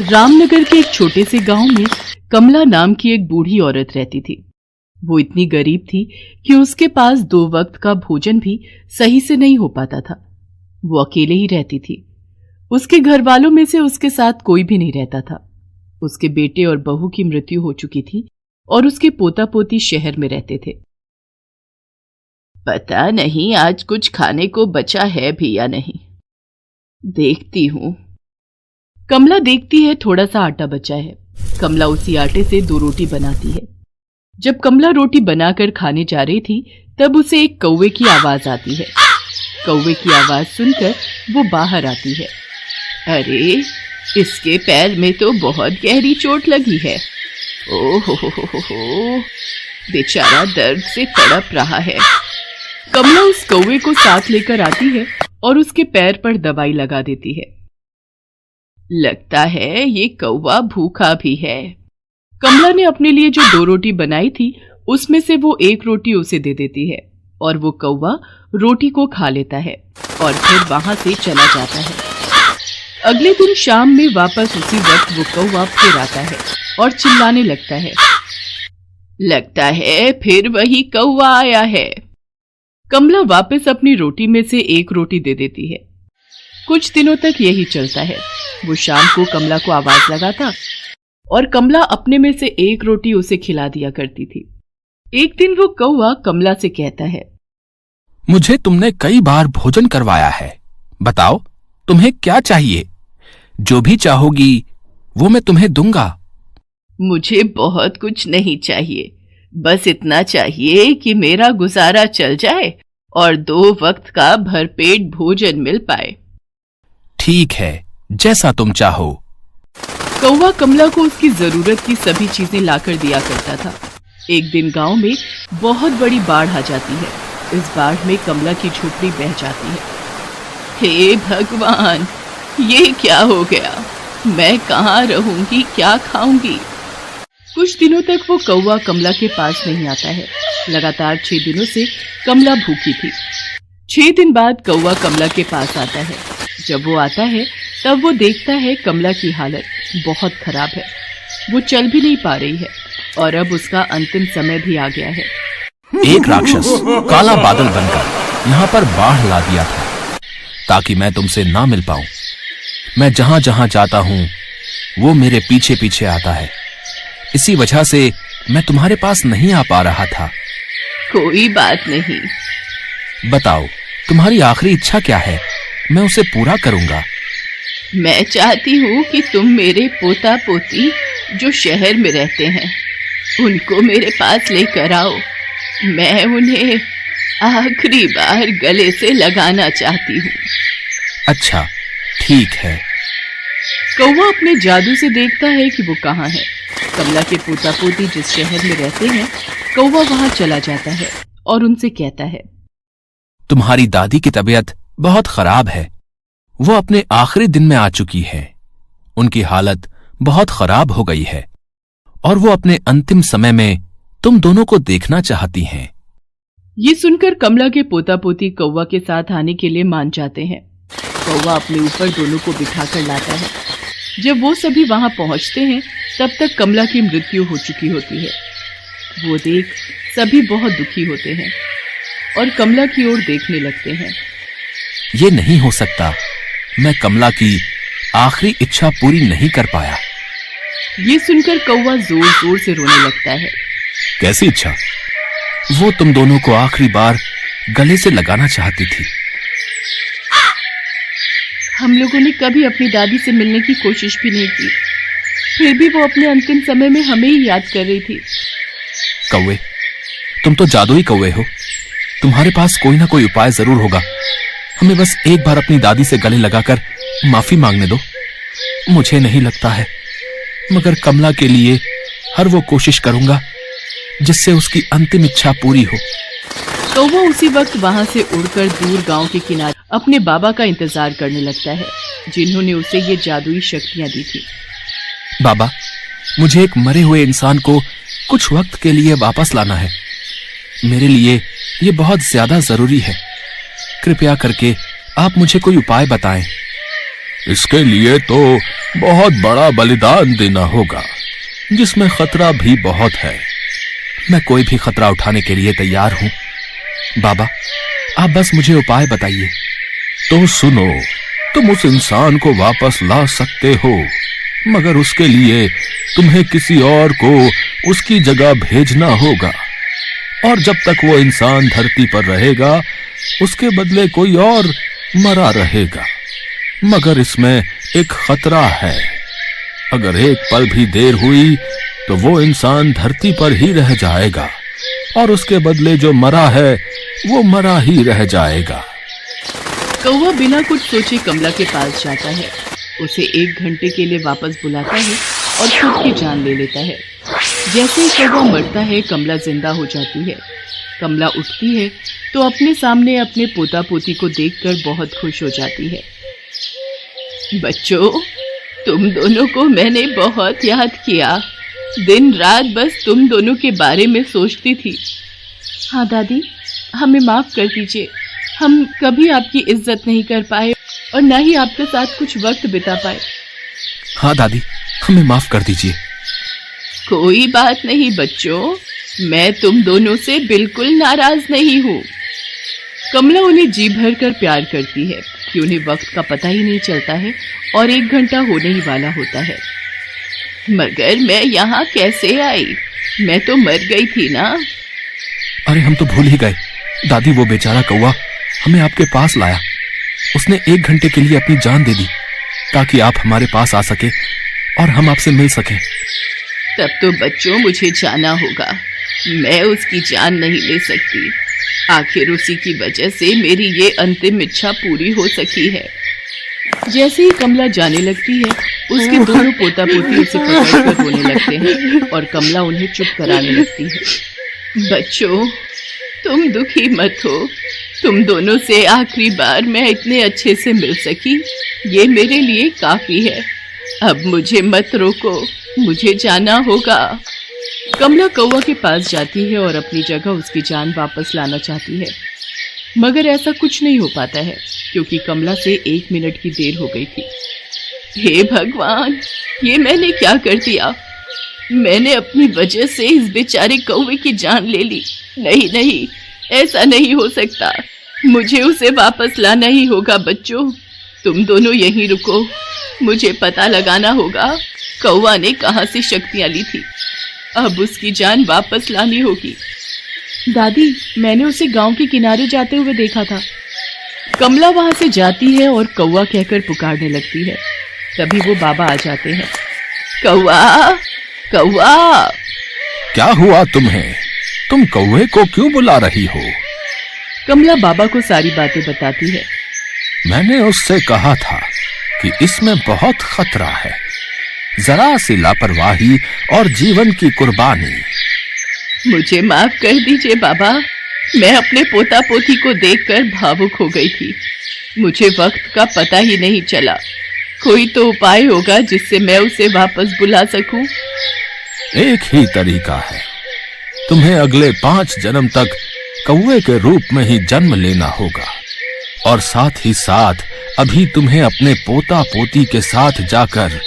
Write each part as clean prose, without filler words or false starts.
रामनगर के एक छोटे से गांव में कमला नाम की एक बूढ़ी औरत रहती थी। वो इतनी गरीब थी कि उसके पास 2 वक्त का भोजन भी सही से नहीं हो पाता था। वो अकेले ही रहती थी। उसके घर वालों में से उसके साथ कोई भी नहीं रहता था। उसके बेटे और बहू की मृत्यु हो चुकी थी और उसके पोता पोती शहर में रहते थे। पता नहीं आज कुछ खाने को बचा है भी या नहीं, देखती हूं। कमला देखती है थोड़ा सा आटा बचा है। कमला उसी आटे से 2 रोटी बनाती है। जब कमला रोटी बनाकर खाने जा रही थी तब उसे एक कौवे की आवाज आती है। कौवे की आवाज सुनकर वो बाहर आती है। अरे, इसके पैर में तो बहुत गहरी चोट लगी है। ओह हो, बेचारा दर्द से तड़प रहा है। कमला उस कौवे को साथ लेकर आती है और उसके पैर पर दवाई लगा देती है। लगता है ये कौवा भूखा भी है। कमला ने अपने लिए जो 2 रोटी बनाई थी उसमें से वो 1 रोटी उसे दे देती है और वो कौवा रोटी को खा लेता है और फिर वहां से चला जाता है। अगले दिन शाम में वापस उसी वक्त वो कौवा फिर आता है और चिल्लाने लगता है। लगता है फिर वही कौवा आया है। कमला वापस अपनी रोटी में से 1 रोटी दे देती है। कुछ दिनों तक यही चलता है। वो शाम को कमला को आवाज लगाता और कमला अपने में से 1 रोटी उसे खिला दिया करती थी। एक दिन वो कौवा कमला से कहता है, मुझे तुमने कई बार भोजन करवाया है, बताओ तुम्हें क्या चाहिए? जो भी चाहोगी वो मैं तुम्हें दूंगा। मुझे बहुत कुछ नहीं चाहिए, बस इतना चाहिए कि मेरा गुजारा चल जाए और 2 वक्त का भरपेट भोजन मिल पाए। ठीक है, जैसा तुम चाहो। कौवा कमला को उसकी जरूरत की सभी चीजें लाकर दिया करता था। एक दिन गांव में बहुत बड़ी बाढ़ आ जाती है। इस बाढ़ में कमला की झोपड़ी बह जाती है। हे भगवान, ये क्या हो गया? मैं कहाँ रहूंगी, क्या खाऊंगी? कुछ दिनों तक वो कौवा कमला के पास नहीं आता है। लगातार 6 दिनों से कमला भूखी थी। 6 दिन बाद कौवा कमला के पास आता है। जब वो आता है तब वो देखता है कमला की हालत बहुत खराब है। वो चल भी नहीं पा रही है और अब उसका अंतिम समय भी आ गया है। एक राक्षस काला बादल बनकर यहाँ पर बाढ़ ला दिया था ताकि मैं तुमसे ना मिल पाऊं। मैं जहां जहां जाता हूं वो मेरे पीछे पीछे आता है। इसी वजह से मैं तुम्हारे पास नहीं आ पा रहा था। कोई बात नहीं। बताओ तुम्हारी आखिरी इच्छा क्या है? मैं उसे पूरा करूंगा। मैं चाहती हूँ कि तुम मेरे पोता पोती जो शहर में रहते हैं उनको मेरे पास लेकर आओ। मैं उन्हें आखिरी बार गले से लगाना चाहती हूँ। अच्छा, ठीक है। कौवा अपने जादू से देखता है कि वो कहाँ है। कमला के पोता पोती जिस शहर में रहते हैं, कौवा वहां चला जाता है और उनसे कहता है, तुम्हारी दादी की तबीयत बहुत खराब है। वो अपने आखिरी दिन में आ चुकी है। उनकी हालत बहुत खराब हो गई है और वो अपने अंतिम समय में तुम दोनों को देखना चाहती हैं। ये सुनकर कमला के पोता पोती कौवा के साथ आने के लिए मान जाते हैं। कौवा अपने ऊपर दोनों को बिठाकर लाता है। जब वो सभी वहां पहुंचते हैं तब तक कमला की मृत्यु हो चुकी होती है। वो देख सभी बहुत दुखी होते हैं और कमला की ओर देखने लगते हैं। ये नहीं हो सकता, मैं कमला की आखिरी इच्छा पूरी नहीं कर पाया। ये सुनकर कौवा जोर जोर से रोने लगता है। कैसी इच्छा? वो तुम दोनों को आखिरी बार गले से लगाना चाहती थी। हम लोगों ने कभी अपनी दादी से मिलने की कोशिश भी नहीं की, फिर भी वो अपने अंतिम समय में हमें ही याद कर रही थी। कौवे, तुम तो जादुई कौवे हो। तुम्हारे पास कोई ना कोई उपाय जरूर होगा। हमें बस एक बार अपनी दादी से गले लगाकर माफी मांगने दो। मुझे नहीं लगता है, मगर कमला के लिए हर वो कोशिश करूंगा जिससे उसकी अंतिम इच्छा पूरी हो। तो वो उसी वक्त वहां से उड़कर दूर गांव के किनारे अपने बाबा का इंतजार करने लगता है, जिन्होंने उसे ये जादुई शक्तियां दी थी। बाबा, मुझे एक मरे हुए इंसान को कुछ वक्त के लिए वापस लाना है। मेरे लिए ये बहुत ज्यादा जरूरी है। कृपया करके आप मुझे कोई उपाय बताएं। इसके लिए तो बहुत बड़ा बलिदान देना होगा, जिसमें खतरा भी बहुत है। मैं कोई भी खतरा उठाने के लिए तैयार हूं। बाबा, आप बस मुझे उपाय बताइए। तो सुनो, तुम उस इंसान को वापस ला सकते हो, मगर उसके लिए तुम्हें किसी और को उसकी जगह भेजना होगा, और जब तक वो इंसान धरती पर रहेगा उसके बदले कोई और मरा रहेगा। मगर इसमें एक खतरा है, अगर एक पल भी देर हुई तो वो इंसान धरती पर ही रह जाएगा, और उसके बदले जो मरा है वो मरा ही रह जाएगा। कौवा बिना कुछ सोचे कमला के पास जाता है, उसे 1 घंटे के लिए वापस बुलाता है और खुद की जान ले लेता है। जैसे ही कौवा मरता है, कमला जिंदा हो जाती है। कमला उठती है तो अपने सामने अपने पोता पोती को देखकर बहुत खुश हो जाती है। बच्चों, तुम दोनों को मैंने बहुत याद किया। दिन रात बस तुम दोनों के बारे में सोचती थी। हाँ दादी, हमें माफ कर दीजिए। हम कभी आपकी इज्जत नहीं कर पाए और न ही आपके साथ कुछ वक्त बिता पाए। हाँ दादी, हमें माफ कर दीजिए। कोई बात नहीं बच्चों, मैं तुम दोनों से बिल्कुल नाराज नहीं हूँ। कमला उन्हें जी भर कर प्यार करती है कि उन्हें वक्त का पता ही नहीं चलता है और 1 घंटा होने ही वाला होता है। मगर मैं यहाँ कैसे आई? मैं तो मर गई थी ना। अरे हम तो भूल ही गए दादी, वो बेचारा कौवा हमें आपके पास लाया। उसने 1 घंटे के लिए अपनी जान दे दी ताकि आप हमारे पास आ सके और हम आपसे मिल सकें। तब तो बच्चों मुझे जाना होगा, मैं उसकी जान नहीं ले सकती। आखिर उसी की वजह से मेरी ये अंतिम इच्छा पूरी हो सकी है। जैसे ही कमला जाने लगती है, उसके दोनों पोता पोती उसे पकड़कर रोने लगते हैं और कमला उन्हें चुप कराने लगती है। बच्चों, तुम दुखी मत हो। तुम दोनों से आखिरी बार मैं इतने अच्छे से मिल सकी, ये मेरे लिए काफी है। अब मुझे मत रोको, मुझे जाना होगा। कमला कौवा के पास जाती है और अपनी जगह उसकी जान वापस लाना चाहती है, मगर ऐसा कुछ नहीं हो पाता है क्योंकि कमला से 1 मिनट की देर हो गई थी। हे भगवान, ये मैंने क्या कर दिया? मैंने अपनी वजह से इस बेचारे कौवे की जान ले ली। नहीं नहीं, ऐसा नहीं हो सकता। मुझे उसे वापस लाना ही होगा। बच्चों, तुम दोनों यहीं रुको, मुझे पता लगाना होगा कौवा ने कहाँ से शक्तियाँ ली थी। अब उसकी जान वापस लानी होगी। दादी, मैंने उसे गांव के किनारे जाते हुए देखा था। कमला वहां से जाती है और कौवा कहकर पुकारने लगती है। तभी वो बाबा आ जाते हैं। कौवा, कौवा। क्या हुआ तुम्हें? तुम कौवे को क्यों बुला रही हो? कमला बाबा को सारी बातें बताती है। मैंने उससे कहा था कि इसमें बहुत खतरा है, जरा सी लापरवाही और जीवन की कुर्बानी। मुझे माफ कर दीजिए बाबा, मैं अपने पोता पोती को देखकर भावुक हो गई थी। मुझे वक्त का पता ही नहीं चला। कोई तो उपाय होगा जिससे मैं उसे वापस बुला सकूं। एक ही तरीका है, तुम्हें अगले 5 जन्म तक कौवे के रूप में ही जन्म लेना होगा, और साथ ही साथ अभी तुम्हें अपने पोता पोती के साथ जाकर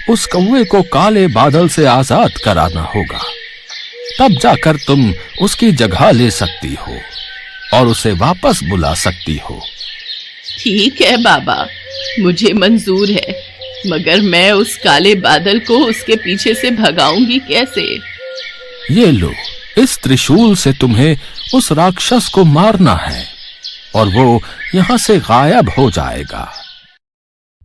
उस कौवे को काले बादल से आजाद कराना होगा। तब जाकर तुम उसकी जगह ले सकती हो और उसे वापस बुला सकती हो। ठीक है बाबा, मुझे मंजूर है, मगर मैं उस काले बादल को उसके पीछे से भगाऊंगी कैसे? ये लो, इस त्रिशूल से तुम्हें उस राक्षस को मारना है और वो यहाँ से गायब हो जाएगा।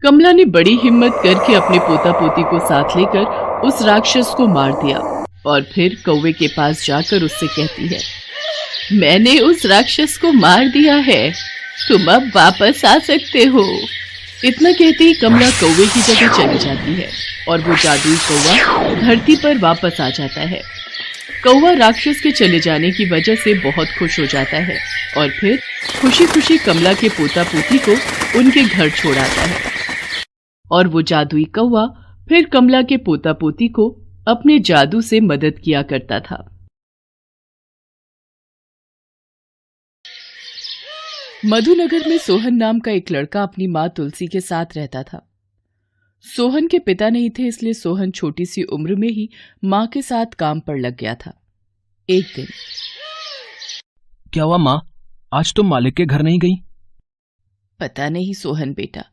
कमला ने बड़ी हिम्मत करके अपने पोता पोती को साथ लेकर उस राक्षस को मार दिया और फिर कौवे के पास जाकर उससे कहती है, मैंने उस राक्षस को मार दिया है, तुम अब वापस आ सकते हो। इतना कहते ही कमला कौवे की जगह चली जाती है और वो जादुई कौवा धरती पर वापस आ जाता है। कौवा राक्षस के चले जाने की वजह से बहुत खुश हो जाता है और फिर खुशी खुशी कमला के पोता पोती को उनके घर छोड़ आता है। और वो जादुई कौवा फिर कमला के पोता पोती को अपने जादू से मदद किया करता था। मधुनगर में सोहन नाम का एक लड़का अपनी माँ तुलसी के साथ रहता था। सोहन के पिता नहीं थे, इसलिए सोहन छोटी सी उम्र में ही माँ के साथ काम पर लग गया था। एक दिन, क्या हुआ माँ, आज तुम मालिक के घर नहीं गई? पता नहीं सोहन बेटा,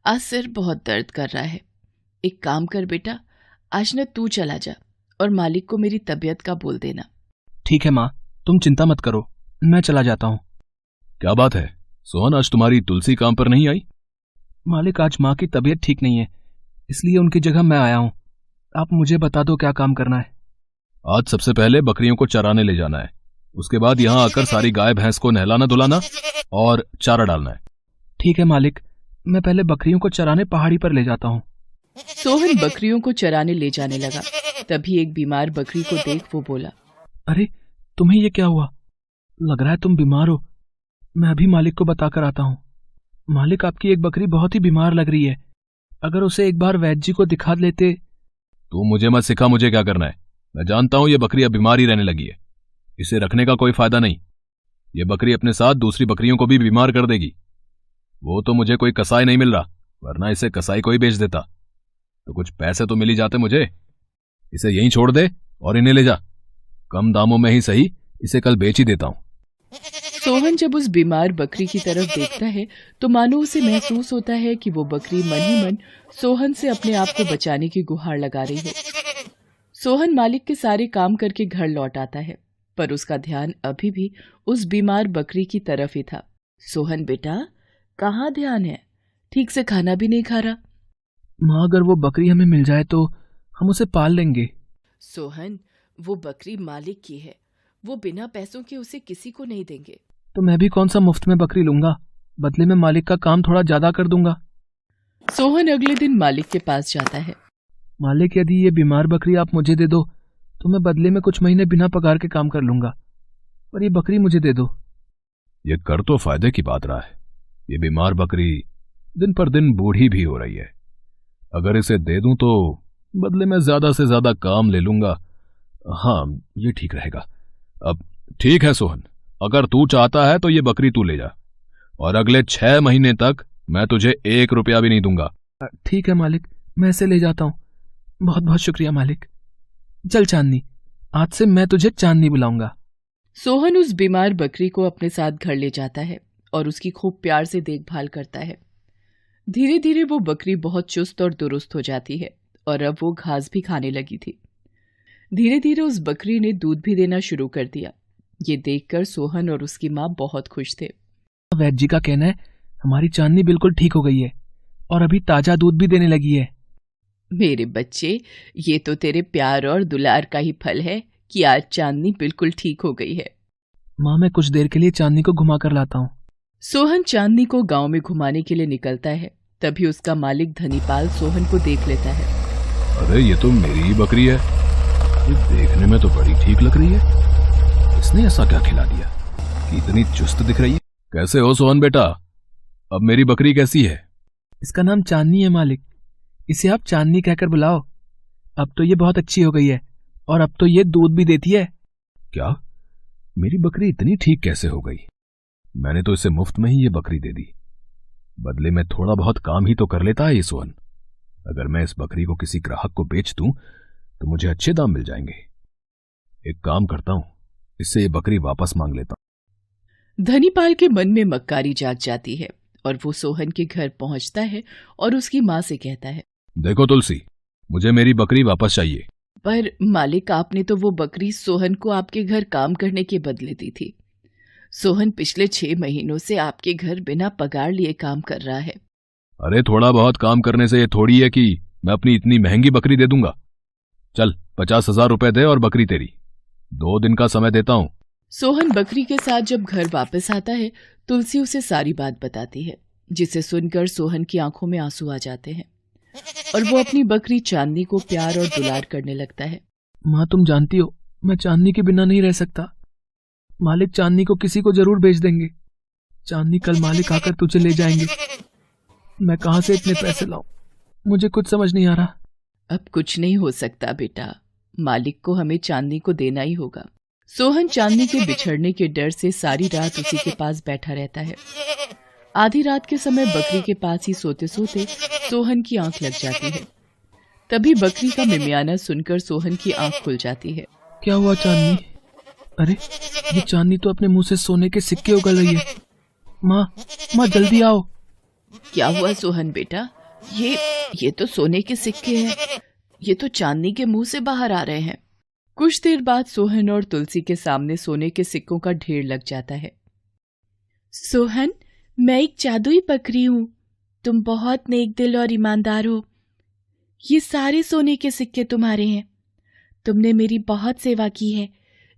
आज सिर बहुत दर्द कर रहा है। एक काम कर बेटा, आज न तू चला जा और मालिक को मेरी तबीयत का बोल देना। ठीक है माँ, तुम चिंता मत करो, मैं चला जाता हूँ। क्या बात है सोहन, आज तुम्हारी तुलसी काम पर नहीं आई? मालिक, आज माँ की तबीयत ठीक नहीं है, इसलिए उनकी जगह मैं आया हूँ। आप मुझे बता दो क्या काम करना है। आज सबसे पहले बकरियों को चराने ले जाना है, उसके बाद यहाँ आकर सारी गाय भैंस को नहलाना धुलाना और चारा डालना है। ठीक है मालिक, मैं पहले बकरियों को चराने पहाड़ी पर ले जाता हूँ। सोहन बकरियों को चराने ले जाने लगा। तभी एक बीमार बकरी को देख वो बोला, अरे तुम्हें ये क्या हुआ? लग रहा है तुम बीमार हो। मैं अभी मालिक को बताकर आता हूँ। मालिक, आपकी एक बकरी बहुत ही बीमार लग रही है, अगर उसे एक बार वैद्य जी को दिखा लेते। तू मुझे मत सिखा मुझे क्या करना है। मैं जानता हूं ये बकरी अब बीमार ही रहने लगी है, इसे रखने का कोई फायदा नहीं। ये बकरी अपने साथ दूसरी बकरियों को भी बीमार कर देगी। वो तो मुझे कोई कसाई नहीं मिल रहा, वरना इसे कसाई को ही बेच देता तो कुछ पैसे तो मिल ही जाते मुझे। इसे यहीं छोड़ दे और इन्हें ले जा, कम दामों में ही सही, इसे कल बेच ही देता हूं। सोहन जब उस बीमार बकरी की तरफ देखता है तो मानो उसे महसूस होता है कि वो बकरी मन ही मन सोहन से अपने आप को बचाने की गुहार लगा रही है। सोहन मालिक के सारे काम करके घर लौट आता है, पर उसका ध्यान अभी भी उस बीमार बकरी की तरफ ही था। सोहन बेटा, कहाँ ध्यान है? ठीक से खाना भी नहीं खा रहा। माँ, अगर वो बकरी हमें मिल जाए तो हम उसे पाल लेंगे। सोहन, वो बकरी मालिक की है, वो बिना पैसों के उसे किसी को नहीं देंगे। तो मैं भी कौन सा मुफ्त में बकरी लूंगा, बदले में मालिक का काम थोड़ा ज्यादा कर दूंगा। सोहन अगले दिन मालिक के पास जाता है। मालिक, यदि ये बीमार बकरी आप मुझे दे दो तो मैं बदले में कुछ महीने बिना पगार के काम कर लूंगा, पर ये बकरी मुझे दे दो। ये कर तो फायदे की बात रहा है। ये बीमार बकरी दिन पर दिन बूढ़ी भी हो रही है, अगर इसे दे दूं तो बदले में ज्यादा से ज्यादा काम ले लूंगा। हाँ, ये ठीक रहेगा। अब ठीक है सोहन, अगर तू चाहता है तो ये बकरी तू ले जा, और अगले 6 महीने तक मैं तुझे 1 रुपया भी नहीं दूंगा। ठीक है मालिक, मैं इसे ले जाता हूँ। बहुत बहुत शुक्रिया मालिक। चल चांदनी, आज से मैं तुझे चांदनी बुलाऊंगा। सोहन उस बीमार बकरी को अपने साथ घर ले जाता है और उसकी खूब प्यार से देखभाल करता है। धीरे धीरे वो बकरी बहुत चुस्त और दुरुस्त हो जाती है और अब वो घास भी खाने लगी थी। धीरे धीरे उस बकरी ने दूध भी देना शुरू कर दिया। ये देखकर सोहन और उसकी माँ बहुत खुश थे। वैद्य जी का कहना है हमारी चांदनी बिल्कुल ठीक हो गई है और अभी ताजा दूध भी देने लगी है। मेरे बच्चे, ये तो तेरे प्यार और दुलार का ही फल है कि आज चांदनी बिल्कुल ठीक हो गई है। माँ, मैं कुछ देर के लिए चांदनी को घुमा कर लाता हूँ। सोहन चांदनी को गांव में घुमाने के लिए निकलता है। तभी उसका मालिक धनीपाल सोहन को देख लेता है। अरे ये तो मेरी ही बकरी है, ये देखने में तो बड़ी ठीक लग रही है। इसने ऐसा क्या खिला दिया कि इतनी चुस्त दिख रही है? कैसे हो सोहन बेटा, अब मेरी बकरी कैसी है? इसका नाम चांदनी है मालिक, इसे आप चांदनी कहकर बुलाओ। अब तो ये बहुत अच्छी हो गई है और अब तो ये दूध भी देती है। क्या? मेरी बकरी इतनी ठीक कैसे हो गई? मैंने तो इसे मुफ्त में ही ये बकरी दे दी, बदले में थोड़ा बहुत काम ही तो कर लेता है ये सोहन। अगर मैं इस बकरी को किसी ग्राहक को बेच दूं तो मुझे अच्छे दाम मिल जाएंगे। एक काम करता हूं, इससे ये बकरी वापस मांग लेता हूं। धनीपाल के मन में मक्कारी जाग जाती है और वो सोहन के घर पहुंचता है और उसकी माँ से कहता है, देखो तुलसी, मुझे मेरी बकरी वापस चाहिए। पर मालिक, आपने तो वो बकरी सोहन को आपके घर काम करने के बदले दी थी। सोहन पिछले 6 महीनों से आपके घर बिना पगार लिए काम कर रहा है। अरे थोड़ा बहुत काम करने से ये थोड़ी है कि मैं अपनी इतनी महंगी बकरी दे दूंगा। चल 50,000 रुपए दे और बकरी तेरी। 2 दिन का समय देता हूं। सोहन बकरी के साथ जब घर वापस आता है, तुलसी उसे सारी बात बताती है, जिसे सुनकर सोहन की आंखों में आंसू आ जाते हैं और वो अपनी बकरी चांदनी को प्यार और दुलार करने लगता है। माँ, तुम जानती हो मैं चांदनी के बिना नहीं रह सकता। मालिक चांदनी को किसी को जरूर बेच देंगे। चांदनी कल मालिक आकर तुझे ले जाएंगे। मैं कहां से इतने पैसे लाऊं? मुझे कुछ समझ नहीं आ रहा। अब कुछ नहीं हो सकता बेटा, मालिक को हमें चांदनी को देना ही होगा। सोहन चांदनी के बिछड़ने के डर से सारी रात उसी के पास बैठा रहता है। आधी रात के समय बकरी के पास ही सोते सोते सोहन की आंख लग जाती है। तभी बकरी का मिमियाना सुनकर सोहन की आंख खुल जाती है। क्या हुआ चांदनी? अरे ये चांदनी तो अपने मुंह से सोने के सिक्के उगल रही है। माँ जल्दी आओ। क्या हुआ सोहन बेटा? ये तो सोने के सिक्के हैं। ये तो चांदनी के मुंह से बाहर आ रहे हैं। कुछ देर बाद सोहन और तुलसी के सामने सोने के सिक्कों का ढेर लग जाता है। सोहन, मैं एक जादुई बकरी हूँ। तुम बहुत नेक दिल और ईमानदार हो। ये सारे सोने के सिक्के तुम्हारे हैं। तुमने मेरी बहुत सेवा की है।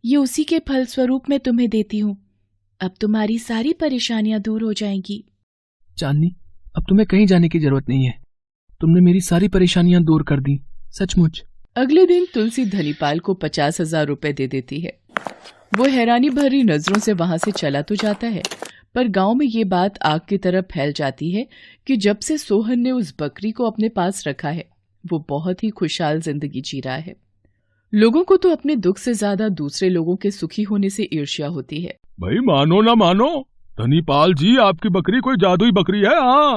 ये उसी के फल स्वरूप मैं तुम्हें देती हूँ। अब तुम्हारी सारी परेशानियां दूर हो जाएंगी। चांदनी, अब तुम्हें कहीं जाने की जरूरत नहीं है। तुमने मेरी सारी परेशानियां दूर कर दी, सचमुच। अगले दिन तुलसी धनीपाल को 50,000 रुपए दे देती है। वो हैरानी भरी नजरों से वहां से चला तो जाता है, पर गांव में ये बात आग की तरह फैल जाती है कि जब से सोहन ने उस बकरी को अपने पास रखा है, वो बहुत ही खुशहाल जिंदगी जी रहा है। लोगों को तो अपने दुख से ज्यादा दूसरे लोगों के सुखी होने से ईर्ष्या होती है। भाई मानो ना मानो, धनीपाल जी आपकी बकरी कोई जादुई बकरी है। हाँ,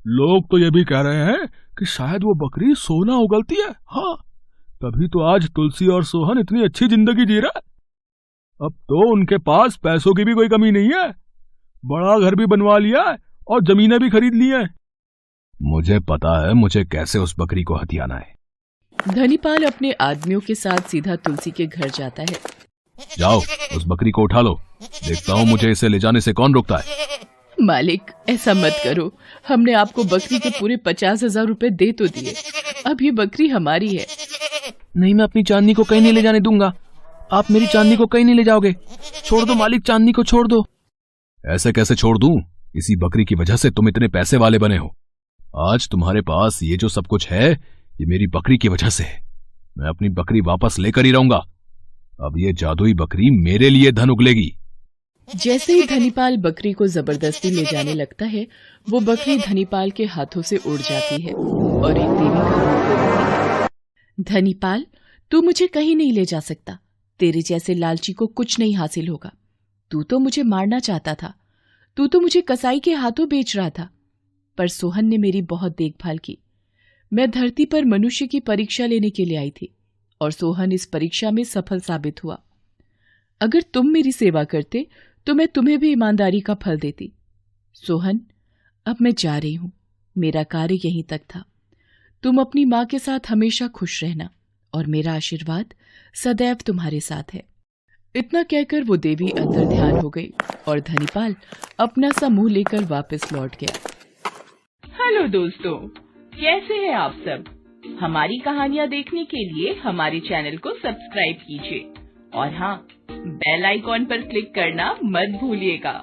लोग तो ये भी कह रहे हैं कि शायद वो बकरी सोना उगलती है। हाँ, तभी तो आज तुलसी और सोहन इतनी अच्छी जिंदगी जी रहा है। अब तो उनके पास पैसों की भी कोई कमी नहीं है। बड़ा घर भी बनवा लिया है और जमीनें भी खरीद ली हैं। मुझे पता है मुझे कैसे उस बकरी को हथियाना है। धनीपाल अपने आदमियों के साथ सीधा तुलसी के घर जाता है। जाओ उस बकरी को उठा लो, देखता हूँ मुझे इसे ले जाने से कौन रोकता है। मालिक, ऐसा मत करो। हमने आपको बकरी के पूरे 50,000 रुपए दे तो दिए। अब ये बकरी हमारी है। नहीं, मैं अपनी चांदनी को कहीं नहीं ले जाने दूंगा। आप मेरी चांदनी को कहीं नहीं ले जाओगे। छोड़ दो मालिक, चांदनी को छोड़ दो। ऐसे कैसे छोड़ दूं? इसी बकरी की वजह से तुम इतने पैसे वाले बने हो। आज तुम्हारे पास ये जो सब कुछ है, ये मेरी बकरी की वजह से है। मैं अपनी बकरी वापस लेकर ही रहूंगा। अब ये जादुई बकरी मेरे लिए धन उगलेगी। जैसे ही धनीपाल बकरी को जबरदस्ती ले जाने लगता है, वो बकरी धनीपाल के हाथों से उड़ जाती है और एक देवी का रूप लेती है। धनीपाल, तू मुझे कहीं नहीं ले जा सकता। तेरे जैसे लालची को कुछ नहीं हासिल होगा। तू तो मुझे मारना चाहता था। तू तो मुझे कसाई के हाथों बेच रहा था। पर सोहन ने मेरी बहुत देखभाल की। मैं धरती पर मनुष्य की परीक्षा लेने के लिए आई थी और सोहन इस परीक्षा में सफल साबित हुआ। अगर तुम मेरी सेवा करते तो मैं तुम्हें भी ईमानदारी का फल देती। सोहन, अब मैं जा रही हूं। मेरा कार्य यहीं तक था। तुम अपनी मां के साथ हमेशा खुश रहना और मेरा आशीर्वाद सदैव तुम्हारे साथ है। इतना कहकर वो देवी अंतर ध्यान हो गई और धनीपाल अपना सा मुंह लेकर वापस लौट गया। हेलो दोस्तों, कैसे हैं आप सब? हमारी कहानियां देखने के लिए हमारे चैनल को सब्सक्राइब कीजिए और हाँ, बेल आइकॉन पर क्लिक करना मत भूलिएगा।